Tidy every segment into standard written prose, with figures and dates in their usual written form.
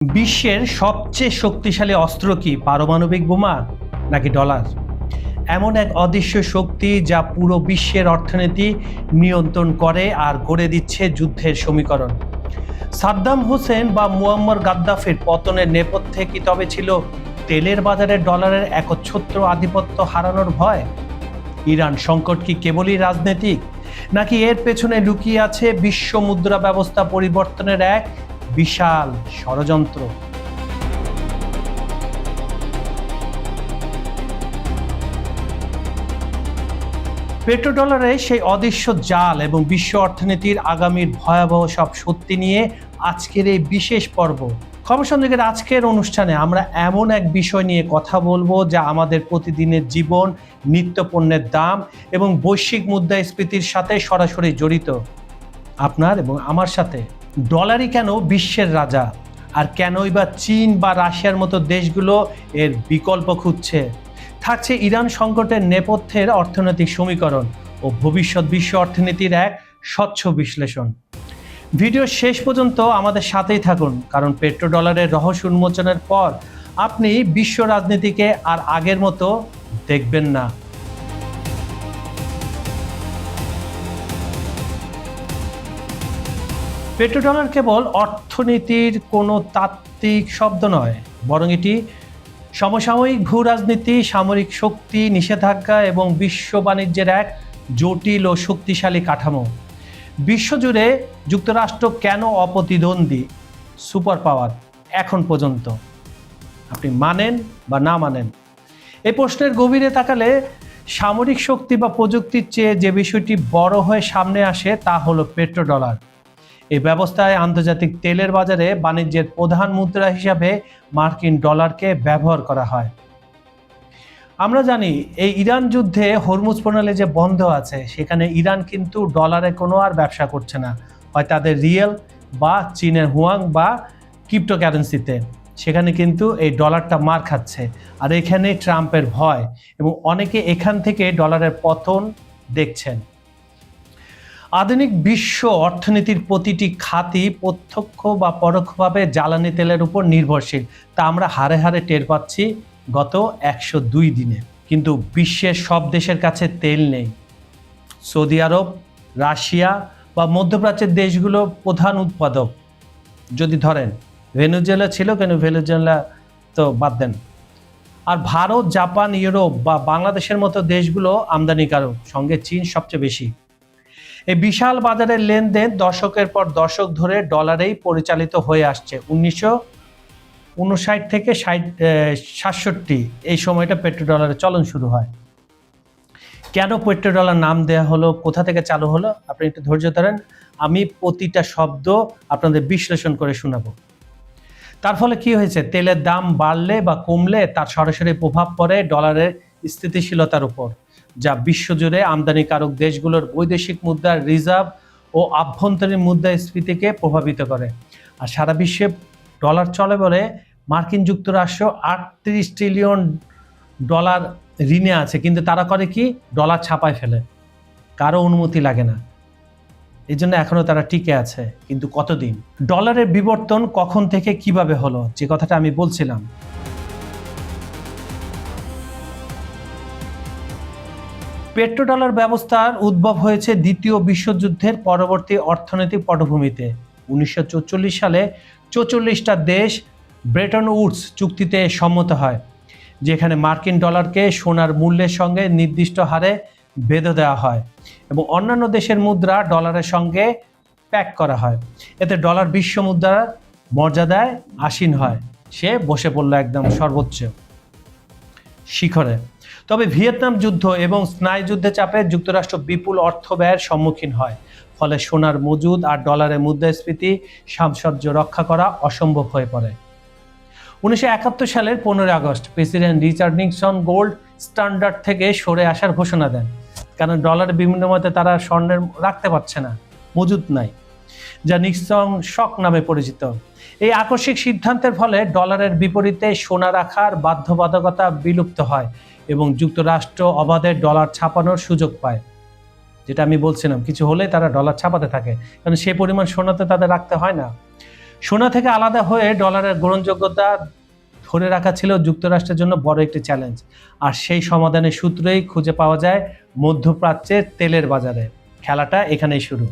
বিশ্বের সবচেয়ে শক্তিশালী অস্ত্র কি পারমাণবিক বোমা নাকি ডলার? এমন এক অদৃশ্য শক্তি যা পুরো বিশ্বের অর্থনীতি নিয়ন্ত্রণ করে আর গড়ে দিচ্ছে যুদ্ধের সমীকরণ। সাদ্দাম হোসেন বা মুয়াম্মার গাদ্দাফির পতনের নেপথ্যে কি তবে ছিল তেলের বাজারে ডলারের একচ্ছত্র আধিপত্য হারানোর ভয়? ইরান সংকট কি কেবলই রাজনৈতিক, নাকি এর পেছনে লুকিয়ে আছে বিশ্ব মুদ্রা ব্যবস্থা পরিবর্তনের এক বিশাল ষড়যন্ত্র? পেট্রোডলারে সেই অদৃশ্য জাল এবং বিশ্ব অর্থনীতির আগামীর ভয়াবহ সব সত্যি নিয়ে আজকের এই বিশেষ পর্ব। খবর সংযোগের আজকের অনুষ্ঠানে আমরা এমন এক বিষয় নিয়ে কথা বলবো যা আমাদের প্রতিদিনের জীবন, নিত্যপণ্যের দাম এবং বৈশ্বিক মুদ্রাস্ফীতির সাথে সরাসরি জড়িত। আপনার এবং আমার সাথে ডলারই কেন বিশ্বের রাজা, আর কেনই বা চীন বা রাশিয়ার মতো দেশগুলো এর বিকল্প খুঁজছে? থাকছে ইরান সংকটের নেপথ্যের অর্থনৈতিক সমীকরণ ও ভবিষ্যৎ বিশ্ব অর্থনীতির এক স্বচ্ছ বিশ্লেষণ। ভিডিও শেষ পর্যন্ত আমাদের সাথেই থাকুন, কারণ পেট্রোডলারের রহস্য উন্মোচনের পর আপনি বিশ্ব রাজনীতিকে আর আগের মতো দেখবেন না। পেট্রোডলার কেবল অর্থনীতির কোনো তাত্ত্বিক শব্দ নয়, বরং এটি সমসাময়িক ভূ রাজনীতি, সামরিক শক্তি, নিষেধাজ্ঞা এবং বিশ্ব বাণিজ্যের এক জটিল ও শক্তিশালী কাঠামো। বিশ্বজুড়ে যুক্তরাষ্ট্র কেন অপ্রতিদ্বন্দ্বী সুপার পাওয়ার এখন পর্যন্ত? আপনি মানেন বা না মানেন, এই প্রশ্নের গভীরে তাকালে সামরিক শক্তি বা প্রযুক্তির চেয়ে যে বিষয়টি বড় হয়ে সামনে আসে তা হলো পেট্রোডলার। এই ব্যবস্থায় আন্তর্জাতিক তেলের বাজারে বাণিজ্যের প্রধান মুদ্রা হিসাবে মার্কিন ডলারকে ব্যবহার করা হয়। আমরা জানি এই ইরান যুদ্ধে হরমুজ প্রণালী যে বন্ধ আছে, সেখানে ইরান কিন্তু ডলারে কোনো আর ব্যবসা করছে না, হয় তাদের রিয়েল বা চীনের হুয়াং বা ক্রিপ্টোকারেন্সিতে। সেখানে কিন্তু এই ডলারটা মার খাচ্ছে, আর এখানে ট্রাম্পের ভয়, এবং অনেকে এখান থেকে ডলারের পতন দেখছেন। আধুনিক বিশ্ব অর্থনীতির প্রতিটি খাতই প্রত্যক্ষ বা পরোক্ষভাবে জ্বালানি তেলের উপর নির্ভরশীল, তা আমরা হারে হারে টের পাচ্ছি গত 102 দিনে। কিন্তু বিশ্বের সব দেশের কাছে তেল নেই। সৌদি আরব, রাশিয়া বা মধ্যপ্রাচ্যের দেশগুলো প্রধান উৎপাদক। যদি ধরেন ভেনেজুয়েলা ছিল, কেন ভেনেজুয়েলা তো বাদ দেন। আর ভারত, জাপান, ইউরোপ বা বাংলাদেশের মতো দেশগুলো আমদানিকারক, সঙ্গে চীন সবচেয়ে বেশি। এই বিশাল বাজারের লেনদেন দশকের পর দশক ধরে ডলারেই পরিচালিত হয়ে আসছে। 1959 থেকে 67 এই সময়টা পেট্রোডলারের চলন শুরু হয়। কেন পেট্রোডলার নাম দেওয়া হলো, কোথা থেকে চালু হলো, আপনি একটু ধৈর্য ধরেন, আমি প্রতিটা শব্দ আপনাদের বিশ্লেষণ করে শোনাবো। তার ফলে কি হয়েছে? তেলের দাম বাড়লে বা কমলে তার সরাসরি প্রভাব পড়ে ডলারের স্থিতিশীলতার উপর, যা বিশ্বজুড়ে আমদানিকারক দেশগুলোর বৈদেশিক মুদ্রার রিজার্ভ ও আভ্যন্তরীণ মুদ্রাস্ফীতিকে প্রভাবিত করে। আর সারা বিশ্বে ডলার চলে বলে মার্কিন যুক্তরাষ্ট্র 38 ট্রিলিয়ন ডলার ঋণে আছে, কিন্তু তারা করে কি? ডলার ছাপায় ফেলে, কারো অনুমতি লাগে না। এই জন্য এখনো তারা টিকে আছে। কিন্তু কতদিন? ডলারের বিবর্তন কখন থেকে কিভাবে হলো, যে কথাটা আমি বলছিলাম। পেট্রোডলার ব্যবস্থার উদ্ভব হয়েছে দ্বিতীয় বিশ্বযুদ্ধের পরবর্তী অর্থনৈতিক পটভূমিতে। 1944 সালে 44টা দেশ ব্রেটন উডস চুক্তিতে সম্মত হয়, যেখানে মার্কিন ডলারকে সোনার মূল্যের সঙ্গে নির্দিষ্ট হারে বেঁধে দেওয়া হয় এবং অন্যান্য দেশের মুদ্রা ডলারের সঙ্গে প্যাক করা হয়। এতে ডলার বিশ্ব মুদ্রার মর্যাদায় আসীন হয়, সে বসে পড়ল একদম সর্বোচ্চ শিখরে। তবে ভিয়েতনাম যুদ্ধ এবং স্নায়ুযুদ্ধে চাপে যুক্তরাষ্ট্র বিপুল অর্থ ব্যয়ের সম্মুখীন হয়, ফলে সোনার মজুদ আর ডলারের মুদ্রাস্ফীতি সামঞ্জস্য রক্ষা করা অসম্ভব হয়ে পড়ে। 1971 সালের 15 August president Richard Nixon gold standard থেকে সরে আসার ঘোষণা দেন, কারণ ডলারের বিনিময়ে তারা স্বর্ণের রাখতে পারছে না, মজুদ নাই, যা নিক্সন শক নামে পরিচিত। এই আকস্মিক সিদ্ধান্তের ফলে ডলারের বিপরীতে সোনা রাখার বাধ্যবাধকতা বিলুপ্ত হয় এবং যুক্তরাষ্ট্র অবাধে ডলার ছাপানোর সুযোগ পায়। যেটা আমি বলছিলাম, কিছু হলে তারা ডলার ছাপাতে থাকে, কারণ সেই পরিমাণ সোনা তো তাদের রাখতে হয় না। সোনা থেকে আলাদা হয়ে ডলারের গ্রহণযোগ্যতা ধরে রাখা ছিল যুক্তরাষ্ট্রের জন্য বড় একটি চ্যালেঞ্জ, আর সেই সমাধানের সূত্রই খুঁজে পাওয়া যায় মধ্যপ্রাচ্যের তেলের বাজারে। খেলাটা এখানেই শুরু।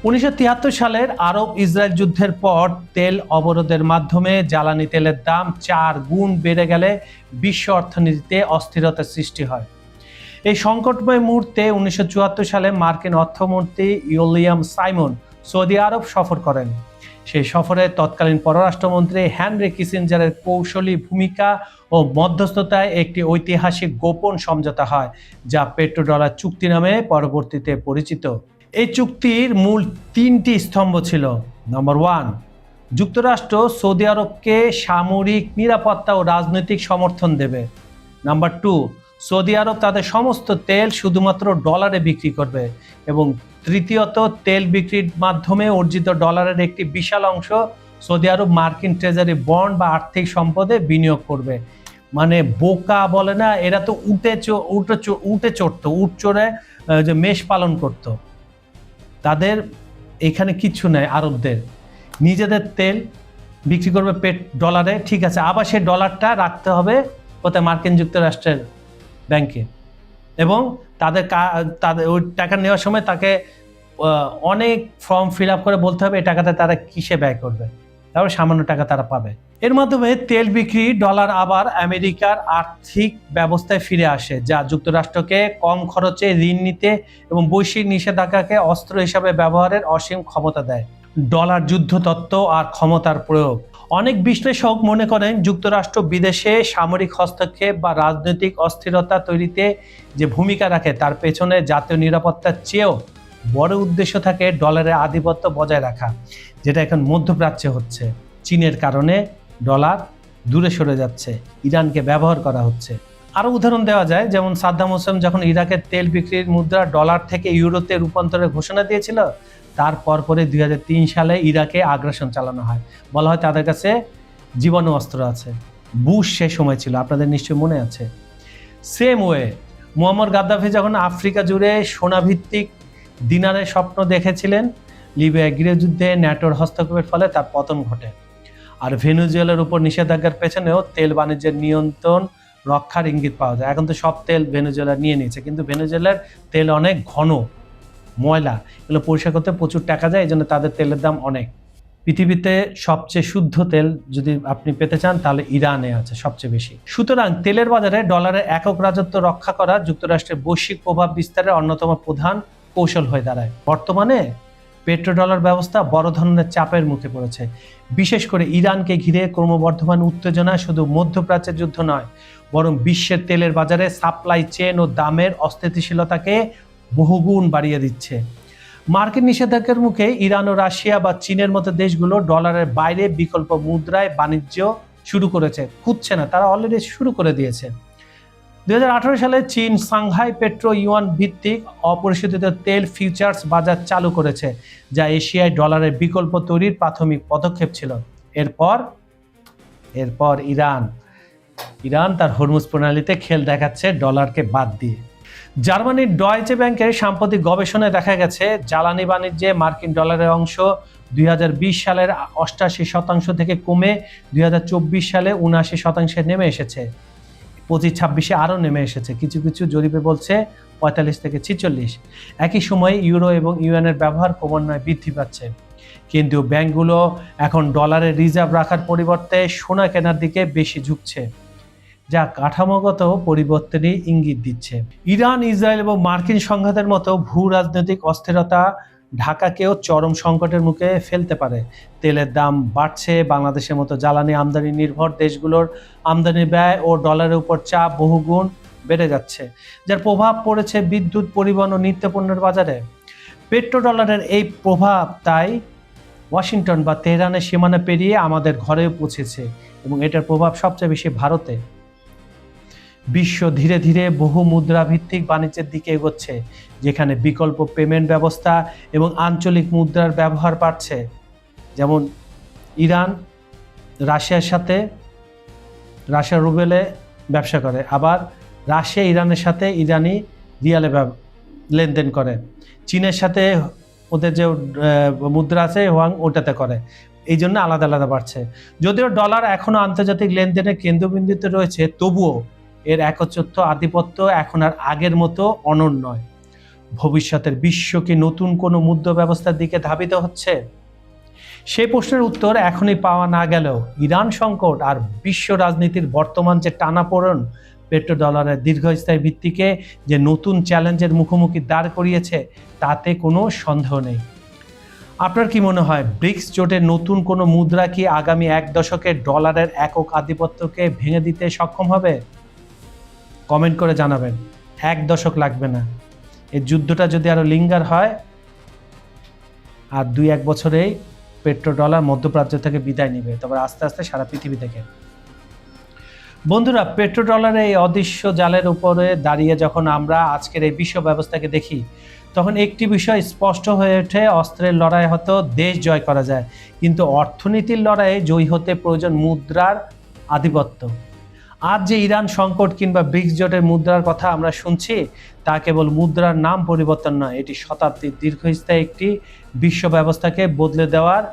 1973 সালের আরব ইসরায়েল যুদ্ধের পর তেল অবরোধের মাধ্যমে জ্বালানি তেলের দাম 4 গুণ বেড়ে গেলে বিশ্ব অর্থনীতিতে অস্থিরতার সৃষ্টি হয়। এই সংকটময় মুহূর্তে 1974 সালে মার্কিন অর্থমন্ত্রী উইলিয়াম সাইমন সৌদি আরব সফর করেন। সেই সফরে তৎকালীন পররাষ্ট্রমন্ত্রী হেনরি কিসিঞ্জারের কৌশলী ভূমিকা ও মধ্যস্থতায় একটি ঐতিহাসিক গোপন সমঝোতা হয়, যা পেট্রোডলার চুক্তি নামে পরবর্তীতে পরিচিত। এই চুক্তির মূল 3টি স্তম্ভ ছিল। নম্বর 1, যুক্তরাষ্ট্র সৌদি আরবকে সামরিক নিরাপত্তা ও রাজনৈতিক সমর্থন দেবে। নাম্বার 2, সৌদি আরব তাদের সমস্ত তেল শুধুমাত্র ডলারে বিক্রি করবে। এবং তৃতীয়ত, তেল বিক্রির মাধ্যমে অর্জিত ডলারের একটি বিশাল অংশ সৌদি আরব মার্কিন ট্রেজারি বন্ড বা আর্থিক সম্পদে বিনিয়োগ করবে। মানে বোকা বলে না, এরা তো উঠে চড়তো, উট চড়ে যে মেষ পালন করতো। তাদের এখানে কিচ্ছু নেই। আরবদের নিজেদের তেল বিক্রি করবে ডলারে, ঠিক আছে, আবার সেই ডলারটা রাখতে হবে কোথায়? মার্কিন যুক্তরাষ্ট্রের ব্যাংকে। এবং তাদের ওই টাকা নেওয়ার সময় তাকে অনেক ফর্ম ফিল আপ করে বলতে হবে এই টাকাটা তারা কিসে ব্যয় করবে, তারপর সামান্য টাকা তারা পাবে। এর মাধ্যমে তেল বিক্রি ডলার আবার আমেরিকার আর্থিক ব্যবস্থায় ফিরে আসে, যা যুক্তরাষ্ট্রকে কম খরচে ঋণ নিতে এবং বৈশ্বিক নিষেধাজ্ঞাকে অস্ত্র হিসাবে ব্যবহারের অসীম ক্ষমতা দেয়। ডলার যুদ্ধতত্ত্ব আর ক্ষমতার প্রয়োগ। অনেক বিশ্লেষক মনে করেন যুক্তরাষ্ট্র বিদেশে সামরিক হস্তক্ষেপ বা রাজনৈতিক অস্থিরতা তৈরিতে যে ভূমিকা রাখে তার পেছনে জাতীয় নিরাপত্তার চেয়েও বড় উদ্দেশ্য থাকে ডলারের আধিপত্য বজায় রাখা, যেটা এখন মধ্যপ্রাচ্যে হচ্ছে। চীনের কারণে ডলার দূরে সরে যাচ্ছে, ইরানকে ব্যবহার করা হচ্ছে। আরও উদাহরণ দেওয়া যায়, যেমন সাদ্দাম হোসেন যখন ইরাকের তেল বিক্রির মুদ্রা ডলার থেকে ইউরোতে রূপান্তরের ঘোষণা দিয়েছিল, তার পরপরে 2003 সালে ইরাকে আগ্রাসন চালানো হয়। বলা হয় তাদের কাছে জীবাণু অস্ত্র আছে। বুশ সে সময় ছিল, আপনাদের নিশ্চয়ই মনে আছে। সেম ওয়ে মুয়াম্মার গাদ্দাফি যখন আফ্রিকা জুড়ে সোনাভিত্তিক দিনারের স্বপ্ন দেখেছিলেন, লিবিয়া গৃহযুদ্ধে ন্যাটোর হস্তক্ষেপের ফলে তার পতন ঘটে। আর ভেনেজুয়েলার উপর নিষেধাজ্ঞার পেছনেও তেল বাণিজ্যের নিয়ন্ত্রণ রক্ষার ইঙ্গিত পাওয়া যায়। এখন তো সব তেল ভেনেজুয়েলা নিয়ে নিয়েছে, কিন্তু ভেনেজুয়েলার তেল অনেক ঘন, ময়লা, এগুলো পরিষ্কার করতে প্রচুর টাকা যায়, এই জন্য তাদের তেলের দাম অনেক। পৃথিবীতে সবচেয়ে শুদ্ধ তেল যদি আপনি পেতে চান তাহলে ইরানে আছে সবচেয়ে বেশি। সুতরাং তেলের বাজারে ডলারের একক রাজত্ব রক্ষা করা যুক্তরাষ্ট্রের বৈশ্বিক প্রভাব বিস্তারের অন্যতম প্রধান কৌশল হয়ে দাঁড়ায়। বর্তমানে পেট্রোডলার ব্যবস্থা বড় ধরনের চাপের মুখে পড়েছে। বিশেষ করে ইরানকে ঘিরে ক্রমবর্ধমান উত্তেজনা শুধু মধ্যপ্রাচ্যের যুদ্ধ নয়, বরং বিশ্বের তেলের বাজারে সাপ্লাই চেন ও দামের অস্থিতিশীলতাকে বহুগুণ বাড়িয়ে দিচ্ছে। মার্কিন নিষেধাজ্ঞার মুখে ইরান ও রাশিয়া বা চীনের মতো দেশগুলো ডলারের বাইরে বিকল্প মুদ্রায় বাণিজ্য শুরু করেছে। খুঁজছে না, তারা অলরেডি শুরু করে দিয়েছে। 2018 সালে চীন সাংহাই পেট্রো ইউয়ান ভিত্তিক অপরিশোধিত তেল ফিউচার্স বাজার চালু করেছে, যা এশিয়ায় ডলারের বিকল্প তৈরির প্রাথমিক পদক্ষেপ ছিল। এরপর ইরান তার হরমুজ প্রণালীতে খেল দেখাচ্ছে ডলারকে বাদ দিয়ে। জার্মানির ডয়েচে ব্যাংকের সাম্প্রতিক গবেষণায় দেখা গেছে জ্বালানি বাণিজ্যে মার্কিন ডলারের অংশ 2020 সালের 88% থেকে কমে 2024 সালে 79% নেমে এসেছে। 25-26 আরও নেমে এসেছে। কিছু কিছু জরিপে বলছে 45 থেকে 46। একই সময়ে ইউরো এবং ইউএনের ব্যবহার ক্রমান্বয়ে বৃদ্ধি পাচ্ছে। কেন্দ্রীয় ব্যাংকগুলো এখন ডলারের রিজার্ভ রাখার পরিবর্তে সোনা কেনার দিকে বেশি ঝুঁকছে, যা কাঠামোগত পরিবর্তনই ইঙ্গিত দিচ্ছে। ইরান, ইসরায়েল এবং মার্কিন সংঘাতের মতো ভূ রাজনৈতিক অস্থিরতা ঢাকাকেও চরম সংকটের মুখে ফেলতে পারে। তেলের দাম বাড়ছে, বাংলাদেশের মতো জ্বালানি আমদানি নির্ভর দেশগুলোর আমদানি ব্যয় ও ডলারের উপর চাপ বহুগুণ বেড়ে যাচ্ছে, যার প্রভাব পড়েছে বিদ্যুৎ, পরিবহন ও নিত্যপণ্যের বাজারে। পেট্রোডলারের এই প্রভাব তাই ওয়াশিংটন বা তেহরানের সীমানা পেরিয়ে আমাদের ঘরেও পৌঁছেছে, এবং এটার প্রভাব সবচেয়ে বেশি ভারতে। বিশ্ব ধীরে ধীরে বহু মুদ্রাভিত্তিক বাণিজ্যের দিকে এগোচ্ছে, যেখানে বিকল্প পেমেন্ট ব্যবস্থা এবং আঞ্চলিক মুদ্রার ব্যবহার বাড়ছে। যেমন ইরান রাশিয়ার রুবেলে ব্যবসা করে, আবার রাশিয়া ইরানের সাথে ইরানি রিয়ালে লেনদেন করে। চীনের সাথে ওদের যে মুদ্রা আছে হোয়াং, ওটাতে করে, এই জন্য আলাদা আলাদা বাড়ছে। যদিও ডলার এখনো আন্তর্জাতিক লেনদেনের কেন্দ্রবিন্দুতে রয়েছে, তবুও এর একচ্ছত্ব আধিপত্য এখন আর আগের মতো অনড় নয়। ভবিষ্যতের বিশ্ব কি নতুন কোনো মুদ্রা ব্যবস্থার দিকে ধাবিত হচ্ছে? সেই প্রশ্নের উত্তর এখনই পাওয়া না গেলেও ইরান সংকট আর বিশ্ব রাজনীতির বর্তমান যে টানাপোড়েন পেট্রোডলারের দীর্ঘস্থায়ী ভিত্তিকে যে নতুন চ্যালেঞ্জের মুখোমুখি দাঁড় করিয়েছে, তাতে কোনো সন্দেহ নেই। আপনার কি মনে হয় ব্রিক্স জোটের নতুন কোনো মুদ্রা কি আগামী 1 দশকে ডলারের একক আধিপত্যকে ভেঙে দিতে সক্ষম হবে? কমেন্ট করে জানাবেন। 1 দশক লাগবে না। এই যুদ্ধটা যদি আরো লিঙ্গার হয়, আর 2-1 বছরেই পেট্রোডলার মধ্যপ্রাচ্য থেকে বিদায় নেবে, তবে আস্তে আস্তে সারা পৃথিবী থেকে। বন্ধুরা, পেট্রোডলারের এই অদৃশ্য জালের উপরে দাঁড়িয়ে যখন আমরা আজকের এই বিশ্ব ব্যবস্থাকে দেখি, তখন একটি বিষয় স্পষ্ট হয়ে ওঠে: অস্ত্রের লড়াই হয়তো দেশ জয় করা যায়, কিন্তু অর্থনীতির লড়াইয়ে জয়ী হতে প্রয়োজন মুদ্রার আধিপত্য। আজ যে ইরান সংকট কিংবা ব্রিক্স জোটের মুদ্রার কথা আমরা শুনছি, তা কেবল মুদ্রার নাম পরিবর্তন নয়, এটি শতাব্দীর দীর্ঘস্থায়ী একটি বিশ্ব ব্যবস্থাকে বদলে দেওয়ার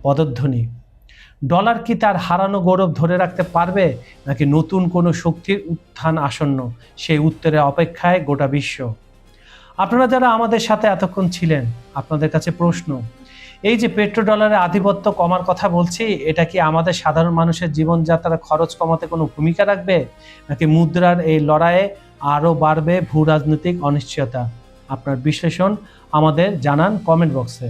পদধ্বনি। ডলার কি তার হারানো গৌরব ধরে রাখতে পারবে, নাকি নতুন কোনো শক্তির উত্থান আসন্ন? সেই উত্তরের অপেক্ষায় গোটা বিশ্ব। আপনারা যারা আমাদের সাথে এতক্ষণ ছিলেন, আপনাদের কাছে প্রশ্ন: এই যে পেট্রোডলারের আধিপত্য কমার কথা বলছি, এটা কি আমাদের সাধারণ মানুষের জীবনযাত্রার খরচ কমাতে কোনো ভূমিকা রাখবে, নাকি মুদ্রার এই লড়াইয়ে আরও বাড়বে ভূ রাজনৈতিক অনিশ্চয়তা? আপনার বিশ্লেষণ আমাদের জানান কমেন্ট বক্সে।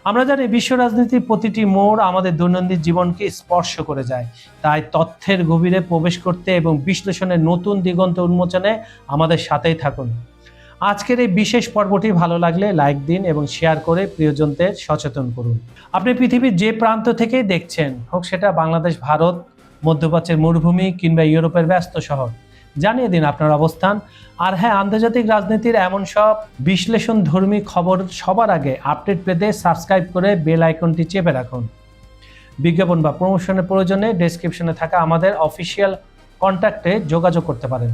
আমরা জানি বিশ্ব রাজনীতির প্রতিটি মোড় আমাদের দৈনন্দিন জীবনকে স্পর্শ করে যায়, তাই তথ্যের গভীরে প্রবেশ করতে এবং বিশ্লেষণের নতুন দিগন্ত উন্মোচনে আমাদের সাথেই থাকুন। আজকের এই বিশেষ পর্বটি ভালো লাগলে লাইক দিন এবং শেয়ার করে প্রিয়জনদের সচেতন করুন। আপনি পৃথিবীর যে প্রান্ত থেকেই দেখছেন, হোক সেটা বাংলাদেশ, ভারত, মধ্যপ্রাচ্যের মরুভূমি কিংবা ইউরোপের ব্যস্ত শহর, জানিয়ে দিন আপনার অবস্থান। আর হ্যাঁ, আন্তর্জাতিক রাজনীতির এমন সব বিশ্লেষণধর্মী খবর সবার আগে আপডেট পেতে সাবস্ক্রাইব করে বেল আইকনটি চেপে রাখুন। বিজ্ঞাপন বা প্রমোশনের প্রয়োজনে ডেসক্রিপশনে থাকা আমাদের অফিসিয়াল কন্ট্যাক্টে যোগাযোগ করতে পারেন।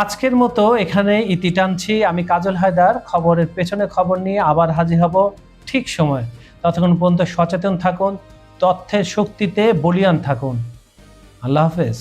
আজকের মতো এখানে ইতি টানছি। আমি কাজল হায়দার। খবরের পেছনে খবর নিয়ে আবার হাজির হব ঠিক সময়। ততক্ষণ পর্যন্ত সচেতন থাকুন, তথ্যের শক্তিতে বলীয়ান থাকুন। আল্লাহ হাফেজ।